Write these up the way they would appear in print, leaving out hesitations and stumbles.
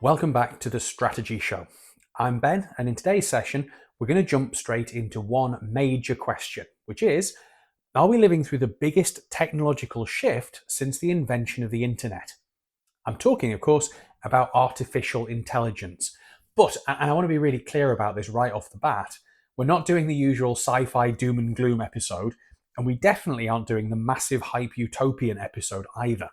Welcome back to the Strategy Show. I'm Ben, and in today's session, we're going to jump straight into one major question, which is, are we living through the biggest technological shift since the invention of the internet? I'm talking, of course, about artificial intelligence. But, and I want to be really clear about this right off the bat, we're not doing the usual sci-fi doom and gloom episode, and we definitely aren't doing the massive hype utopian episode either.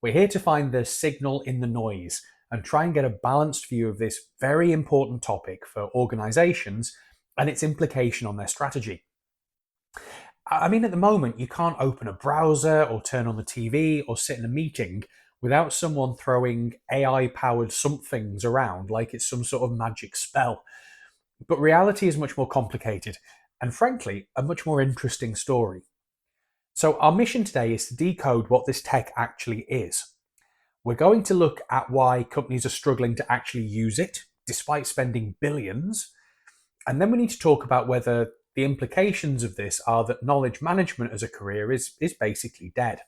We're here to find the signal in the noise and try and get a balanced view of this very important topic for organizations and its implication on their strategy. I mean, at the moment, you can't open a browser or turn on the TV or sit in a meeting without someone throwing AI-powered somethings around like it's some sort of magic spell. But reality is much more complicated and, frankly, a much more interesting story. So our mission today is to decode what this tech actually is. We're going to look at why companies are struggling to actually use it, despite spending billions. And then we need to talk about whether the implications of this are that knowledge management as a career is basically dead.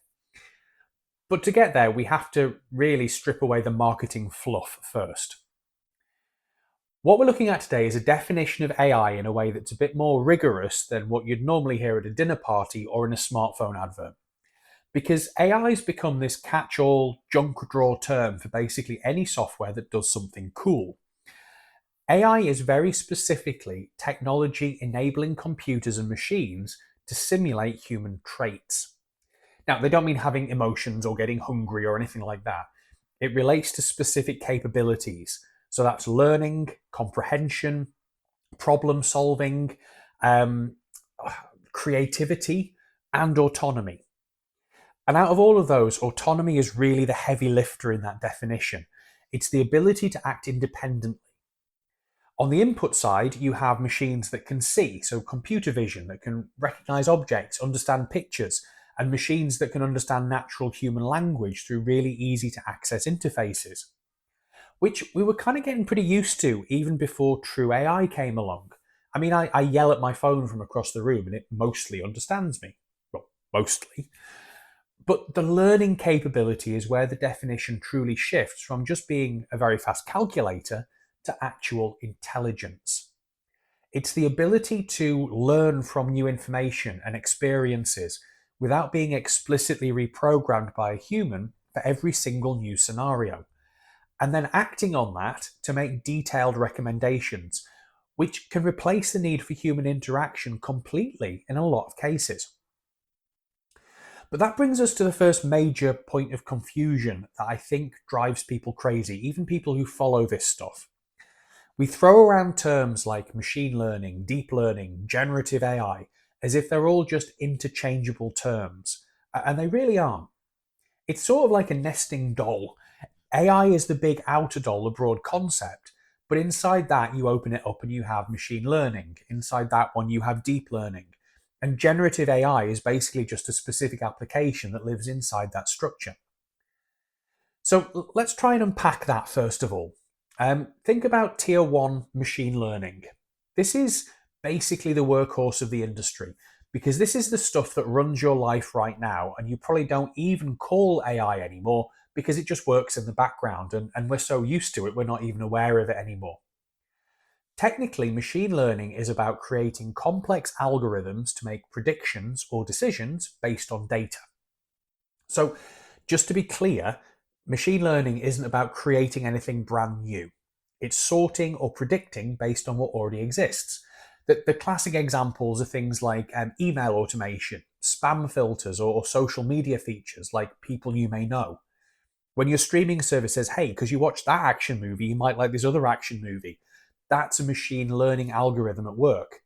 But to get there, we have to really strip away the marketing fluff first. What we're looking at today is a definition of AI in a way that's a bit more rigorous than what you'd normally hear at a dinner party or in a smartphone advert. Because AI's become this catch-all junk drawer term for basically any software that does something cool. AI is very specifically technology enabling computers and machines to simulate human traits. Now, they don't mean having emotions or getting hungry or anything like that. It relates to specific capabilities. So that's learning, comprehension, problem solving, creativity, and autonomy. And out of all of those, autonomy is really the heavy lifter in that definition. It's the ability to act independently. On the input side, you have machines that can see, so computer vision that can recognize objects, understand pictures, and machines that can understand natural human language through really easy to access interfaces, which we were kind of getting pretty used to even before true AI came along. I mean, I yell at my phone from across the room and it mostly understands me. Well, mostly. But the learning capability is where the definition truly shifts from just being a very fast calculator to actual intelligence. It's the ability to learn from new information and experiences without being explicitly reprogrammed by a human for every single new scenario, and then acting on that to make detailed recommendations, which can replace the need for human interaction completely in a lot of cases. But that brings us to the first major point of confusion that I think drives people crazy, even people who follow this stuff. We throw around terms like machine learning, deep learning, generative AI, as if they're all just interchangeable terms, and they really aren't. It's sort of like a nesting doll. AI is the big outer doll, a broad concept, but inside that you open it up and you have machine learning. Inside that one you have deep learning. And generative AI is basically just a specific application that lives inside that structure. So let's try and unpack that first of all. Think about tier one machine learning. This is basically the workhorse of the industry because this is the stuff that runs your life right now, and you probably don't even call AI anymore because it just works in the background and we're so used to it we're not even aware of it anymore. Technically, machine learning is about creating complex algorithms to make predictions or decisions based on data. So, just to be clear, machine learning isn't about creating anything brand new. It's sorting or predicting based on what already exists. The classic examples are things like email automation, spam filters, or social media features like people you may know. When your streaming service says, hey, because you watched that action movie, you might like this other action movie. That's a machine learning algorithm at work.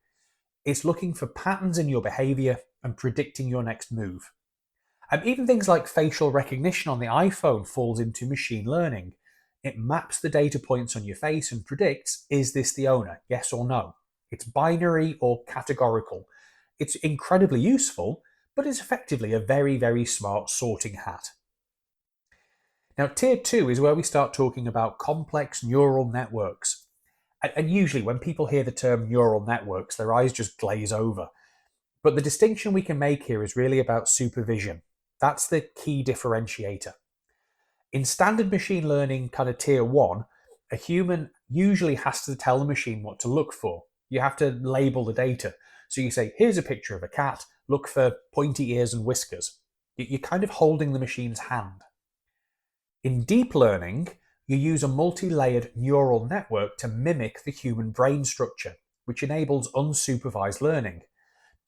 It's looking for patterns in your behavior and predicting your next move. And even things like facial recognition on the iPhone falls into machine learning. It maps the data points on your face and predicts, is this the owner, yes or no? It's binary or categorical. It's incredibly useful, but it's effectively a very, very smart sorting hat. Now, tier two is where we start talking about complex neural networks. And usually when people hear the term neural networks, their eyes just glaze over. But the distinction we can make here is really about supervision. That's the key differentiator. In standard machine learning kind of tier one, a human usually has to tell the machine what to look for. You have to label the data. So you say, here's a picture of a cat, look for pointy ears and whiskers. You're kind of holding the machine's hand. In deep learning, you use a multi-layered neural network to mimic the human brain structure, which enables unsupervised learning.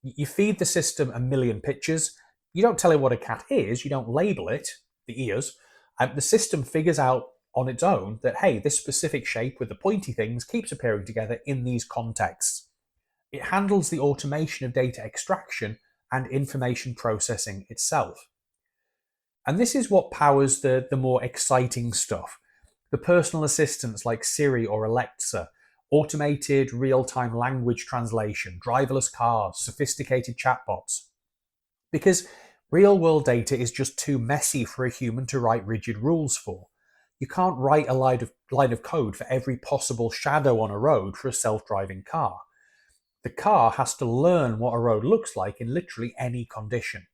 You feed the system a million pictures. You don't tell it what a cat is, you don't label it, the ears. The system figures out on its own that, hey, this specific shape with the pointy things keeps appearing together in these contexts. It handles the automation of data extraction and information processing itself. And this is what powers the more exciting stuff. The personal assistants like Siri or Alexa, automated real-time language translation, driverless cars, sophisticated chatbots. Because real-world data is just too messy for a human to write rigid rules for. You can't write a line of code for every possible shadow on a road for a self-driving car. The car has to learn what a road looks like in literally any condition.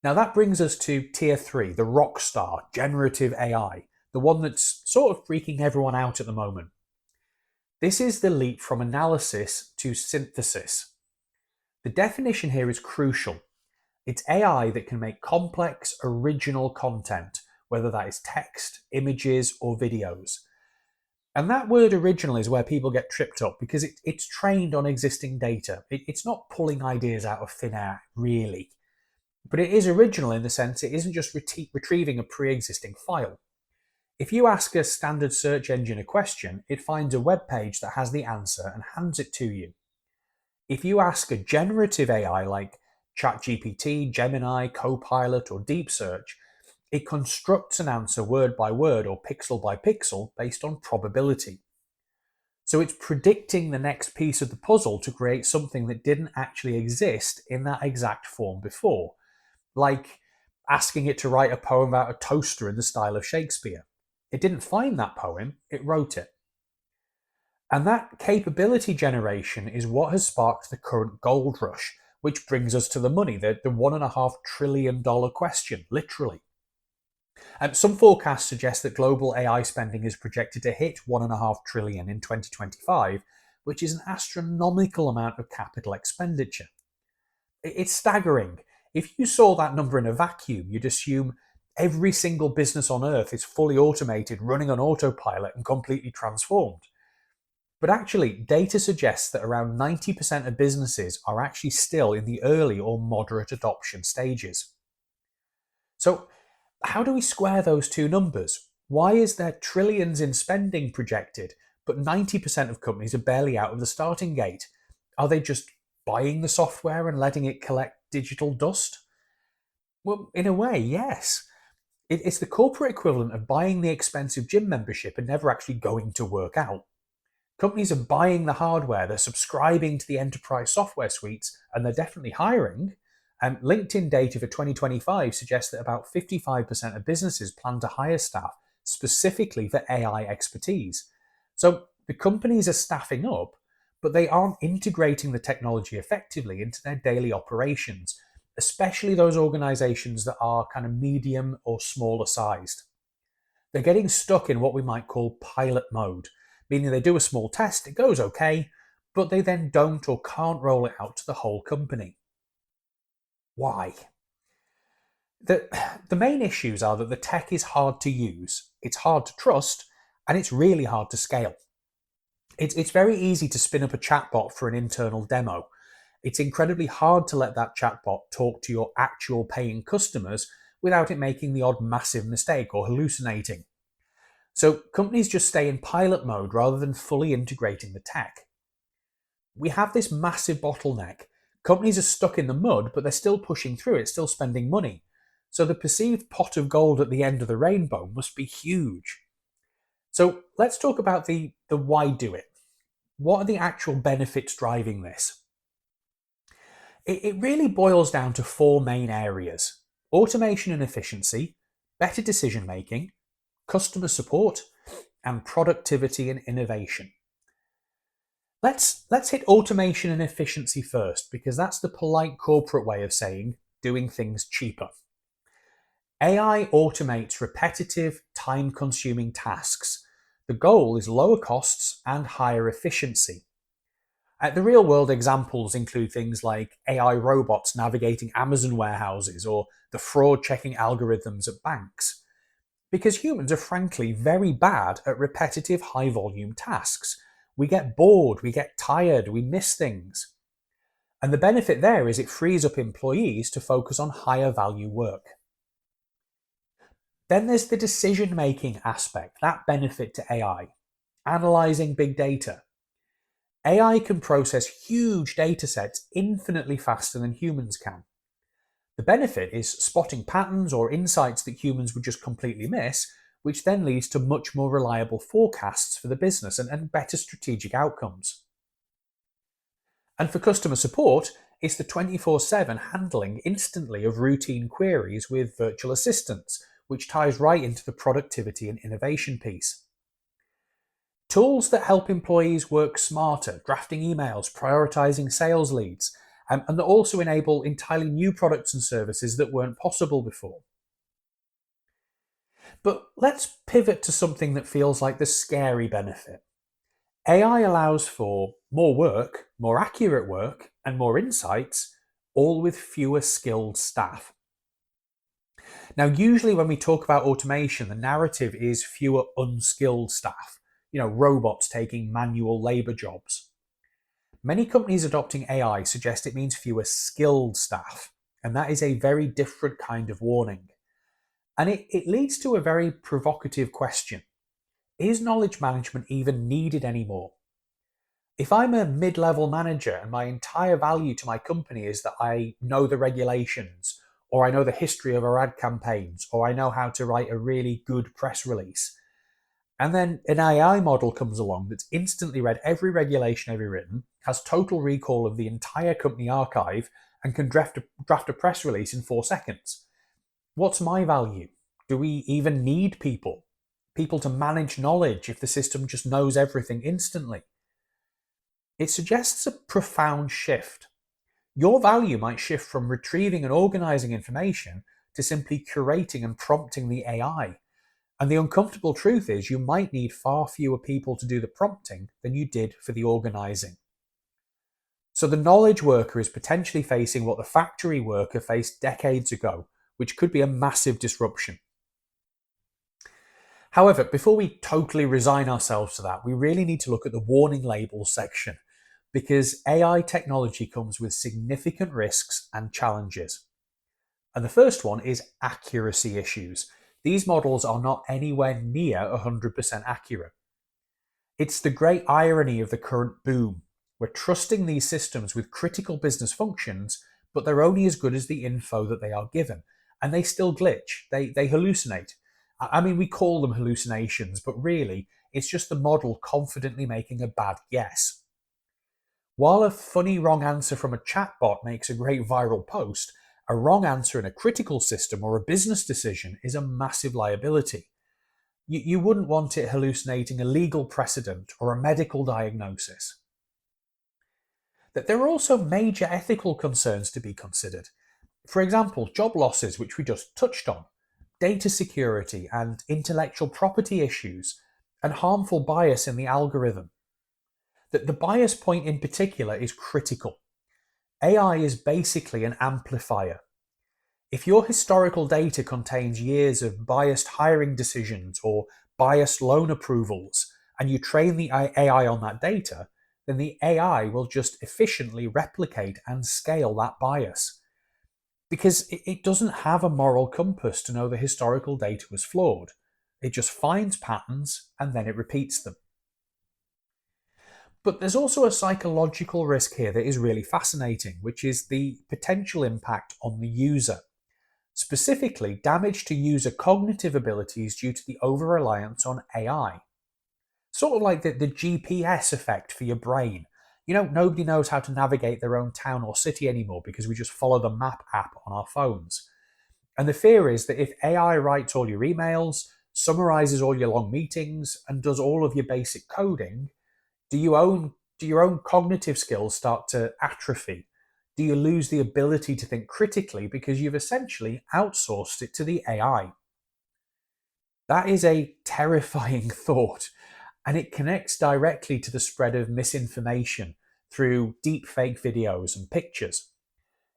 Now that brings us to tier 3, the rock star, generative AI, the one that's sort of freaking everyone out at the moment. This is the leap from analysis to synthesis. The definition here is crucial. It's AI that can make complex, original content, whether that is text, images, or videos. And that word original is where people get tripped up because it's trained on existing data. It's not pulling ideas out of thin air, really. But it is original in the sense it isn't just retrieving a pre-existing file. If you ask a standard search engine a question, it finds a web page that has the answer and hands it to you. If you ask a generative AI like ChatGPT, Gemini, Copilot, or Deep Search, it constructs an answer word by word or pixel by pixel based on probability. So it's predicting the next piece of the puzzle to create something that didn't actually exist in that exact form before, like asking it to write a poem about a toaster in the style of Shakespeare. It didn't find that poem, it wrote it. And that capability generation is what has sparked the current gold rush, which brings us to the money, the $1.5 trillion question, literally. Some forecasts suggest that global AI spending is projected to hit $1.5 trillion in 2025, which is an astronomical amount of capital expenditure. It's staggering. If you saw that number in a vacuum, you'd assume every single business on Earth is fully automated, running on autopilot, and completely transformed. But actually, data suggests that around 90% of businesses are actually still in the early or moderate adoption stages. So, how do we square those two numbers? Why is there trillions in spending projected, but 90% of companies are barely out of the starting gate? Are they just buying the software and letting it collect digital dust? Well, in a way, yes. It's the corporate equivalent of buying the expensive gym membership and never actually going to work out. Companies are buying the hardware, they're subscribing to the enterprise software suites, and they're definitely hiring. LinkedIn data for 2025 suggests that about 55% of businesses plan to hire staff specifically for AI expertise. So the companies are staffing up, but they aren't integrating the technology effectively into their daily operations, especially those organizations that are kind of medium or smaller sized. They're getting stuck in what we might call pilot mode, meaning they do a small test, it goes okay, but they then don't or can't roll it out to the whole company. Why? The main issues are that the tech is hard to use, it's hard to trust, and it's really hard to scale. It's very easy to spin up a chatbot for an internal demo. It's incredibly hard to let that chatbot talk to your actual paying customers without it making the odd massive mistake or hallucinating. So companies just stay in pilot mode rather than fully integrating the tech. We have this massive bottleneck. Companies are stuck in the mud, but they're still pushing through it, still spending money. So the perceived pot of gold at the end of the rainbow must be huge. So let's talk about the why do it. What are the actual benefits driving this? It really boils down to 4 main areas: automation and efficiency, better decision making, customer support, and productivity and innovation. Let's hit automation and efficiency first, because that's the polite corporate way of saying doing things cheaper. AI automates repetitive, time consuming tasks. The goal is lower costs and higher efficiency. The real world examples include things like AI robots navigating Amazon warehouses or the fraud checking algorithms at banks. Because humans are frankly very bad at repetitive, high volume tasks. We get bored, we get tired, we miss things. And the benefit there is it frees up employees to focus on higher value work. Then there's the decision making aspect, that benefit to AI. Analyzing big data. AI can process huge data sets infinitely faster than humans can. The benefit is spotting patterns or insights that humans would just completely miss, which then leads to much more reliable forecasts for the business and better strategic outcomes. And for customer support, it's the 24/7 handling instantly of routine queries with virtual assistants, which ties right into the productivity and innovation piece. Tools that help employees work smarter, drafting emails, prioritizing sales leads, and that also enable entirely new products and services that weren't possible before. But let's pivot to something that feels like the scary benefit. AI allows for more work, more accurate work, and more insights, all with fewer skilled staff. Now, usually when we talk about automation, the narrative is fewer unskilled staff, robots taking manual labor jobs. Many companies adopting AI suggest it means fewer skilled staff, and that is a very different kind of warning. And it leads to a very provocative question. Is knowledge management even needed anymore? If I'm a mid-level manager and my entire value to my company is that I know the regulations, or I know the history of our ad campaigns, or I know how to write a really good press release, and then an AI model comes along that's instantly read every regulation ever written, has total recall of the entire company archive, and can draft a press release in 4 seconds. What's my value? Do we even need people? People to manage knowledge if the system just knows everything instantly? It suggests a profound shift. Your value might shift from retrieving and organizing information to simply curating and prompting the AI. And the uncomfortable truth is you might need far fewer people to do the prompting than you did for the organizing. So the knowledge worker is potentially facing what the factory worker faced decades ago, which could be a massive disruption. However, before we totally resign ourselves to that, we really need to look at the warning labels section, because AI technology comes with significant risks and challenges. And the first one is accuracy issues. These models are not anywhere near 100% accurate. It's the great irony of the current boom. We're trusting these systems with critical business functions, but they're only as good as the info that they are given. And they still glitch, they hallucinate. I mean, we call them hallucinations, but really, it's just the model confidently making a bad guess. While a funny wrong answer from a chatbot makes a great viral post, a wrong answer in a critical system or a business decision is a massive liability. You wouldn't want it hallucinating a legal precedent or a medical diagnosis. That there are also major ethical concerns to be considered. For example, job losses, which we just touched on, data security and intellectual property issues, and harmful bias in the algorithm. That the bias point in particular is critical. AI is basically an amplifier. If your historical data contains years of biased hiring decisions or biased loan approvals, and you train the AI on that data, then the AI will just efficiently replicate and scale that bias. Because it doesn't have a moral compass to know the historical data was flawed. It just finds patterns and then it repeats them. But there's also a psychological risk here that is really fascinating, which is the potential impact on the user. Specifically, damage to user cognitive abilities due to the over-reliance on AI. Sort of like the GPS effect for your brain. Nobody knows how to navigate their own town or city anymore because we just follow the map app on our phones. And the fear is that if AI writes all your emails, summarizes all your long meetings, and does all of your basic coding, do your own cognitive skills start to atrophy? Do you lose the ability to think critically because you've essentially outsourced it to the AI? That is a terrifying thought, and it connects directly to the spread of misinformation through deepfake videos and pictures.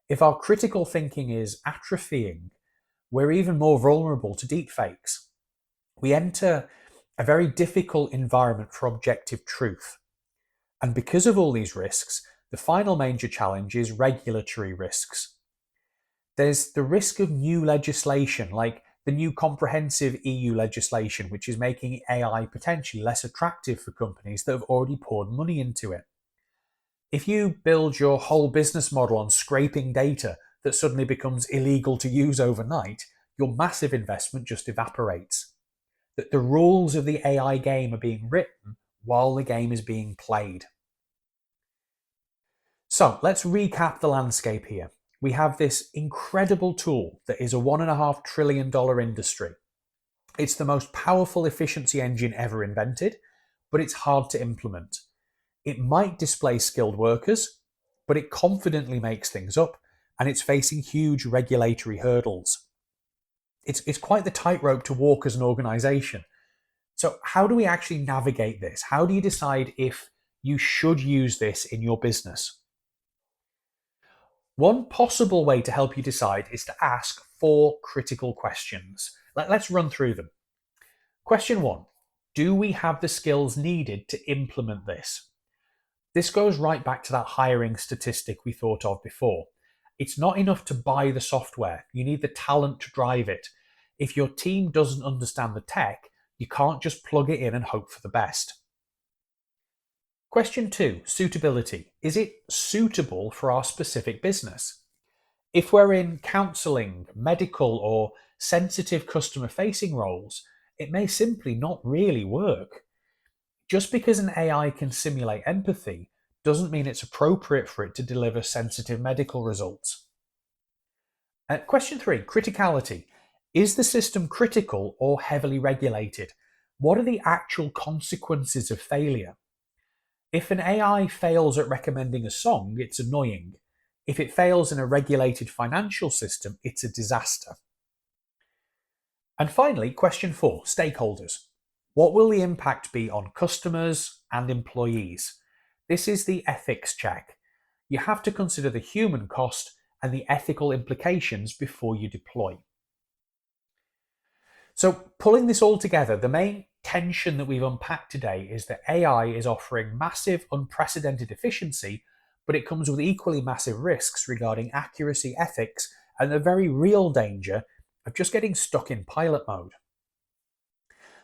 If our critical thinking is atrophying, we're even more vulnerable to deepfakes. We enter a very difficult environment for objective truth. And because of all these risks, the final major challenge is regulatory risks. There's the risk of new legislation, like the new comprehensive EU legislation, which is making AI potentially less attractive for companies that have already poured money into it. If you build your whole business model on scraping data that suddenly becomes illegal to use overnight, your massive investment just evaporates. That the rules of the AI game are being written while the game is being played. So let's recap the landscape here. We have this incredible tool that is a $1.5 trillion industry. It's the most powerful efficiency engine ever invented, but it's hard to implement. It might displace skilled workers, but it confidently makes things up, and it's facing huge regulatory hurdles. It's quite the tightrope to walk as an organization. So how do we actually navigate this? How do you decide if you should use this in your business? One possible way to help you decide is to ask 4 critical questions. Let's run through them. Question 1. Do we have the skills needed to implement this? This goes right back to that hiring statistic we thought of before. It's not enough to buy the software. You need the talent to drive it. If your team doesn't understand the tech, you can't just plug it in and hope for the best. Question 2, suitability. Is it suitable for our specific business? If we're in counseling, medical, or sensitive customer-facing roles, it may simply not really work. Just because an AI can simulate empathy doesn't mean it's appropriate for it to deliver sensitive medical results. Question 3, criticality. Is the system critical or heavily regulated? What are the actual consequences of failure? If an AI fails at recommending a song, it's annoying. If it fails in a regulated financial system, it's a disaster. And finally, question 4, stakeholders. What will the impact be on customers and employees? This is the ethics check. You have to consider the human cost and the ethical implications before you deploy. So, pulling this all together, the main tension that we've unpacked today is that AI is offering massive, unprecedented efficiency, but it comes with equally massive risks regarding accuracy, ethics, and the very real danger of just getting stuck in pilot mode.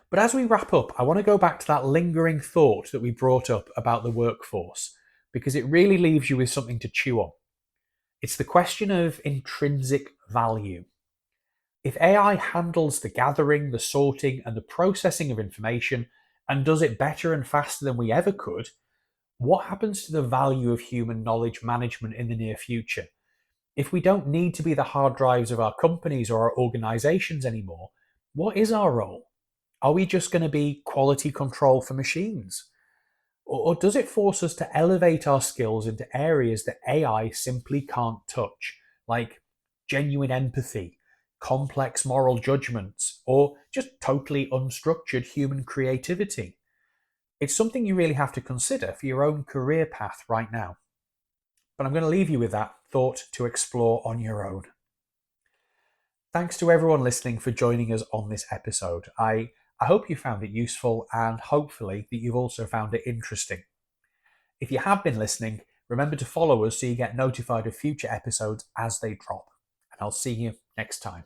But as we wrap up, I want to go back to that lingering thought that we brought up about the workforce, because it really leaves you with something to chew on. It's the question of intrinsic value. If AI handles the gathering, the sorting, and the processing of information and does it better and faster than we ever could, what happens to the value of human knowledge management in the near future? If we don't need to be the hard drives of our companies or our organizations anymore, what is our role? Are we just going to be quality control for machines? Or does it force us to elevate our skills into areas that AI simply can't touch, like genuine empathy, complex moral judgments, or just totally unstructured human creativity? It's something you really have to consider for your own career path right now. But I'm going to leave you with that thought to explore on your own. Thanks to everyone listening for joining us on this episode. I hope you found it useful, and hopefully that you've also found it interesting. If you have been listening, remember to follow us so you get notified of future episodes as they drop. And I'll see you next time.